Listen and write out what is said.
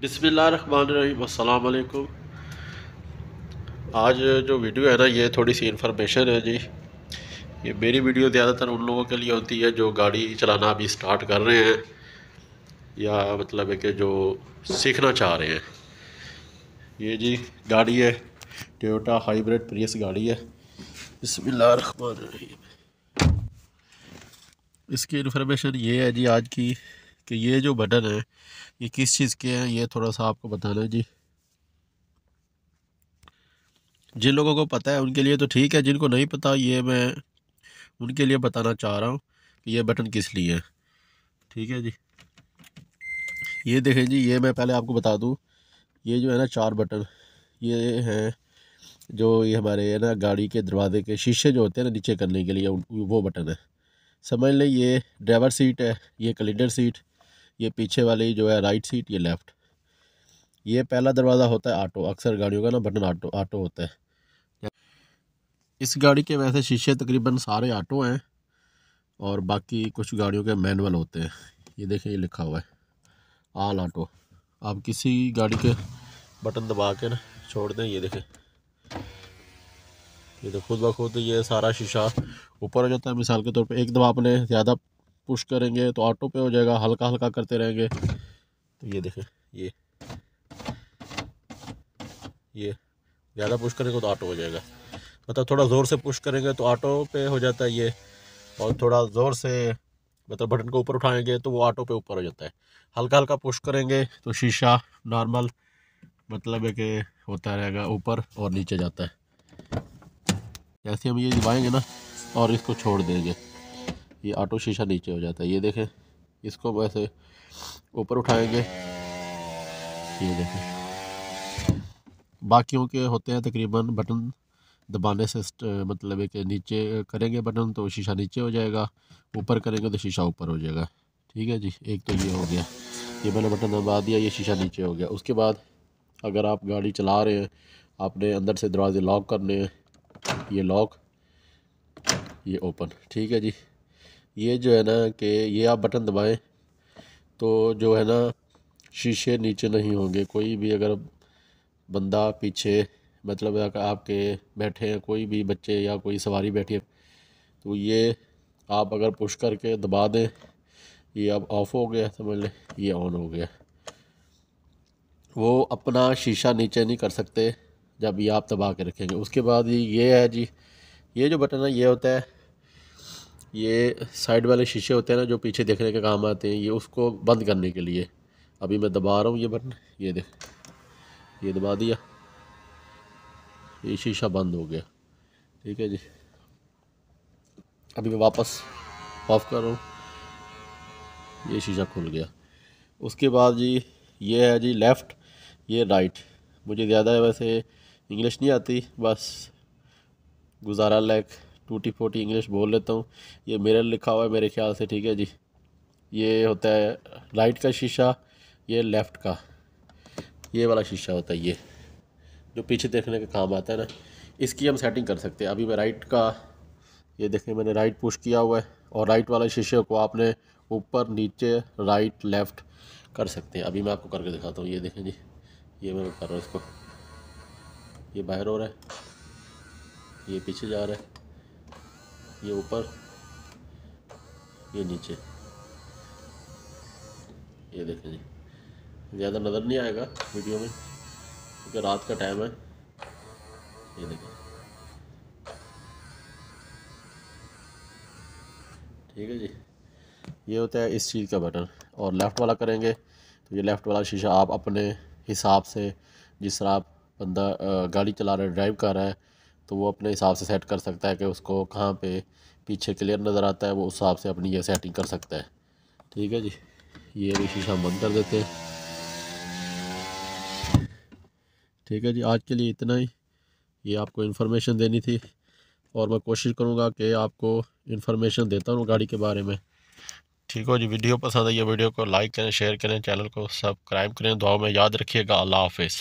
बिस्मिल्लाहिर्रहमानिर्रहीम, अस्सलाम वालेकुम। आज जो वीडियो है ना, ये थोड़ी सी इन्फॉर्मेशन है जी। ये मेरी वीडियो ज़्यादातर उन लोगों के लिए होती है जो गाड़ी चलाना अभी स्टार्ट कर रहे हैं, या मतलब है कि जो सीखना चाह रहे हैं। ये जी गाड़ी है, टोयोटा हाइब्रिड प्रियस गाड़ी है। बिस्मिल्लाहिर्रहमानिर्रहीम। इसकी इन्फॉर्मेशन ये है जी आज की, कि ये जो बटन है ये किस चीज़ के हैं, ये थोड़ा सा आपको बताना है जी। जिन लोगों को पता है उनके लिए तो ठीक है, जिनको नहीं पता ये मैं उनके लिए बताना चाह रहा हूँ कि ये बटन किस लिए है। ठीक है जी, ये देखें जी, ये मैं पहले आपको बता दूँ, ये जो है ना 4 बटन, ये हैं जो ये हमारे है ना गाड़ी के दरवाजे के शीशे जो होते हैं ना नीचे करने के लिए वो बटन है। समझ लें ये ड्राइवर सीट है, ये क्लीनर सीट, ये पीछे वाली जो है राइट सीट, ये लेफ़्ट। ये पहला दरवाज़ा होता है ऑटो, अक्सर गाड़ियों का ना बटन ऑटो ऑटो होता है। इस गाड़ी के वैसे शीशे तकरीबन सारे ऑटो हैं और बाकी कुछ गाड़ियों के मैनुअल होते हैं। ये देखें, ये लिखा हुआ है ऑल ऑटो। आप किसी गाड़ी के बटन दबा के ना छोड़ दें, ये देखें, ये तो खुद ब खुद ये सारा शीशा ऊपर हो जाता है। मिसाल के तौर पे एक दफ़ा आपने ज़्यादा पुश करेंगे तो ऑटो पे हो जाएगा, हल्का हल्का करते रहेंगे तो ये देखें, ये ज़्यादा पुश करेंगे तो ऑटो हो जाएगा। मतलब थोड़ा ज़ोर से पुश करेंगे तो ऑटो पे हो जाता है ये, और थोड़ा ज़ोर से मतलब बटन को ऊपर उठाएंगे तो वो ऑटो पे ऊपर हो जाता है। हल्का हल्का पुश करेंगे तो शीशा नॉर्मल मतलब है कि होता रहेगा, ऊपर और नीचे जाता है। जैसे हम ये दबाएंगे ना और इसको छोड़ देंगे, ये ऑटो शीशा नीचे हो जाता है। ये देखें, इसको वैसे ऊपर उठाएंगे, ये देखें। बाकियों के होते हैं तकरीबन बटन दबाने से मतलब है कि नीचे करेंगे बटन तो शीशा नीचे हो जाएगा, ऊपर करेंगे तो शीशा ऊपर हो जाएगा। ठीक है जी, एक तो ये हो गया, ये मैंने बटन दबा दिया, ये शीशा नीचे हो गया। उसके बाद अगर आप गाड़ी चला रहे हैं, आपने अंदर से दरवाजे लॉक करने हैं, ये लॉक, ये ओपन। ठीक है जी, ये जो है ना कि ये आप बटन दबाएं तो जो है ना शीशे नीचे नहीं होंगे। कोई भी अगर बंदा पीछे मतलब अगर आपके बैठे हैं, कोई भी बच्चे या कोई सवारी बैठी है, तो ये आप अगर पुश करके दबा दें, ये अब ऑफ़ हो गया, समझ लें ये ऑन हो गया। वो अपना शीशा नीचे नहीं कर सकते जब ये आप दबा के रखेंगे। उसके बाद ये है जी, ये जो बटन है ये होता है, ये साइड वाले शीशे होते हैं ना जो पीछे देखने के काम आते हैं, ये उसको बंद करने के लिए। अभी मैं दबा रहा हूँ ये बटन, ये देख, ये दबा दिया, ये शीशा बंद हो गया। ठीक है जी, अभी मैं वापस ऑफ़ कर रहा हूँ, ये शीशा खुल गया। उसके बाद जी ये है जी लेफ़्ट, ये राइट। मुझे ज़्यादा वैसे इंग्लिश नहीं आती, बस गुजारा लायक टूटी फूटी इंग्लिश बोल लेता हूँ। ये मिरर लिखा हुआ है मेरे ख्याल से। ठीक है जी, ये होता है राइट का शीशा, ये लेफ़्ट का ये वाला शीशा होता है, ये जो पीछे देखने का काम आता है ना, इसकी हम सेटिंग कर सकते हैं। अभी मैं राइट का, ये देखें मैंने राइट पुश किया हुआ है, और राइट वाले शीशे को आपने ऊपर नीचे राइट लेफ़्ट कर सकते हैं। अभी मैं आपको करके दिखाता हूँ, ये देखें जी, ये मैं कर रहा हूँ इसको, ये बाहर हो रहा है, ये पीछे जा रहा है, ये ऊपर, ये नीचे, ये देखें जी। ज़्यादा नज़र नहीं आएगा वीडियो में क्योंकि रात का टाइम है। ये देखें, ठीक है जी, ये होता है इस चीज़ का बटन। और लेफ़्ट वाला करेंगे तो ये लेफ़्ट वाला शीशा आप अपने हिसाब से, जिस तरह आप बंदा गाड़ी चला रहा है, ड्राइव कर रहा है, तो वो अपने हिसाब से सेट कर सकता है कि उसको कहाँ पे पीछे क्लियर नज़र आता है, वो उस हिसाब से अपनी ये सेटिंग कर सकता है। ठीक है जी, ये भी शीशा बंद कर देते हैं। ठीक है जी, आज के लिए इतना ही, ये आपको इन्फॉर्मेशन देनी थी, और मैं कोशिश करूँगा कि आपको इन्फॉर्मेशन देता हूँ गाड़ी के बारे में। ठीक हो जी, वीडियो पसंद आई है वीडियो को लाइक करें, शेयर करें, चैनल को सब्सक्राइब करें, दुआ में याद रखिएगा। अल्लाह हाफिज़।